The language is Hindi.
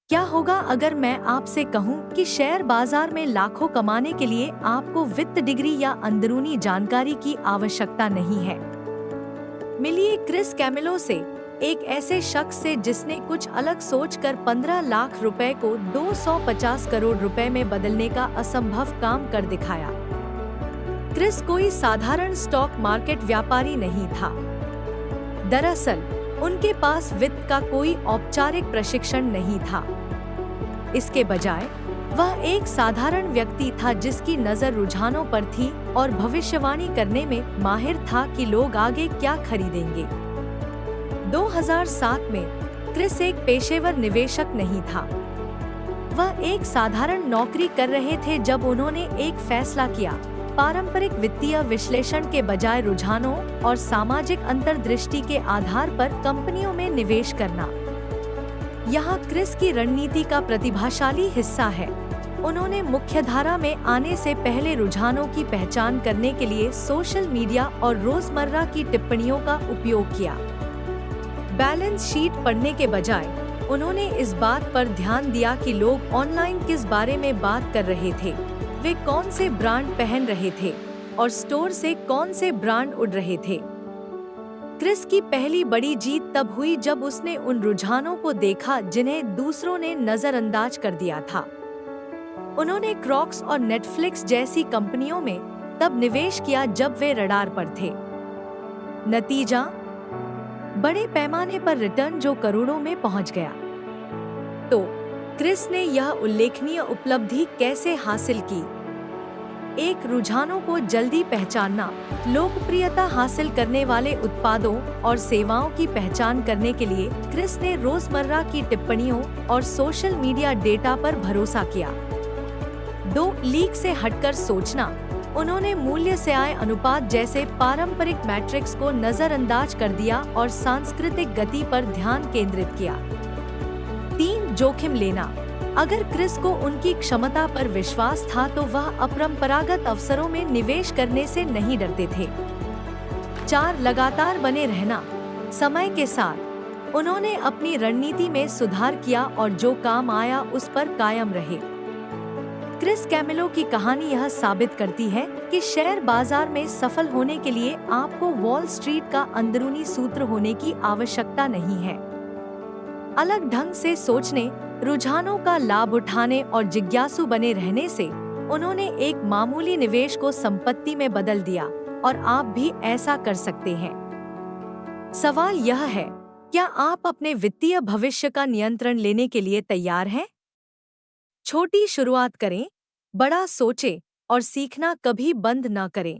क्या होगा अगर मैं आपसे कहूं कि शेयर बाजार में लाखों कमाने के लिए आपको वित्त डिग्री या अंदरूनी जानकारी की आवश्यकता नहीं है। मिलिए क्रिस कैमिलो से, एक ऐसे शख्स से जिसने कुछ अलग सोचकर 15 लाख रुपए को 250 करोड़ रुपए में बदलने का असंभव काम कर दिखाया। क्रिस कोई साधारण स्टॉक मार्केट व्यापारी नहीं था। दरअसल उनके पास वित्त का कोई औपचारिक प्रशिक्षण नहीं था। इसके बजाय वह एक साधारण व्यक्ति था जिसकी नजर रुझानों पर थी और भविष्यवाणी करने में माहिर था कि लोग आगे क्या खरीदेंगे। 2007 में क्रिस एक पेशेवर निवेशक नहीं था। वह एक साधारण नौकरी कर रहे थे जब उन्होंने एक फैसला किया, पारंपरिक वित्तीय विश्लेषण के बजाय रुझानों और सामाजिक अंतर्दृष्टि के आधार पर कंपनियों में निवेश करना। यहाँ क्रिस की रणनीति का प्रतिभाशाली हिस्सा है। उन्होंने मुख्यधारा में आने से पहले रुझानों की पहचान करने के लिए सोशल मीडिया और रोजमर्रा की टिप्पणियों का उपयोग किया। बैलेंस शीट पढ़ने के बजाय उन्होंने इस बात पर ध्यान दिया कि लोग ऑनलाइन किस बारे में बात कर रहे थे, वे कौन से ब्रांड पहन रहे थे और स्टोर से कौन से ब्रांड उड़ रहे थे। क्रिस की पहली बड़ी जीत तब हुई जब उसने उन रुझानों को देखा जिन्हें दूसरों ने नजरअंदाज कर दिया था। उन्होंने क्रॉक्स और नेटफ्लिक्स जैसी कंपनियों में तब निवेश किया जब वे रडार पर थे। नतीजा, बड़े पैमाने पर रिटर्न जो करोड़ों में पहुंच गया। तो क्रिस ने यह उल्लेखनीय उपलब्धि कैसे हासिल की? एक, रुझानों को जल्दी पहचानना। लोकप्रियता हासिल करने वाले उत्पादों और सेवाओं की पहचान करने के लिए क्रिस ने रोजमर्रा की टिप्पणियों और सोशल मीडिया डेटा पर भरोसा किया। 2, लीक से हटकर सोचना। उन्होंने मूल्य से आय अनुपात जैसे पारंपरिक मैट्रिक्स को नजरअंदाज कर दिया और सांस्कृतिक गति पर ध्यान केंद्रित किया। 3, जोखिम लेना। अगर क्रिस को उनकी क्षमता पर विश्वास था तो वह अपरंपरागत अवसरों में निवेश करने से नहीं डरते थे। 4, लगातार बने रहना। समय के साथ उन्होंने अपनी रणनीति में सुधार किया और जो काम आया उस पर कायम रहे। क्रिस कैमिलो की कहानी यह साबित करती है कि शेयर बाजार में सफल होने के लिए आपको वॉल स्ट्रीट का अंदरूनी सूत्र होने की आवश्यकता नहीं है। अलग ढंग से सोचने, रुझानों का लाभ उठाने और जिज्ञासु बने रहने से उन्होंने एक मामूली निवेश को संपत्ति में बदल दिया और आप भी ऐसा कर सकते हैं। सवाल यह है, क्या आप अपने वित्तीय भविष्य का नियंत्रण लेने के लिए तैयार हैं? छोटी शुरुआत करें, बड़ा सोचें और सीखना कभी बंद न करें।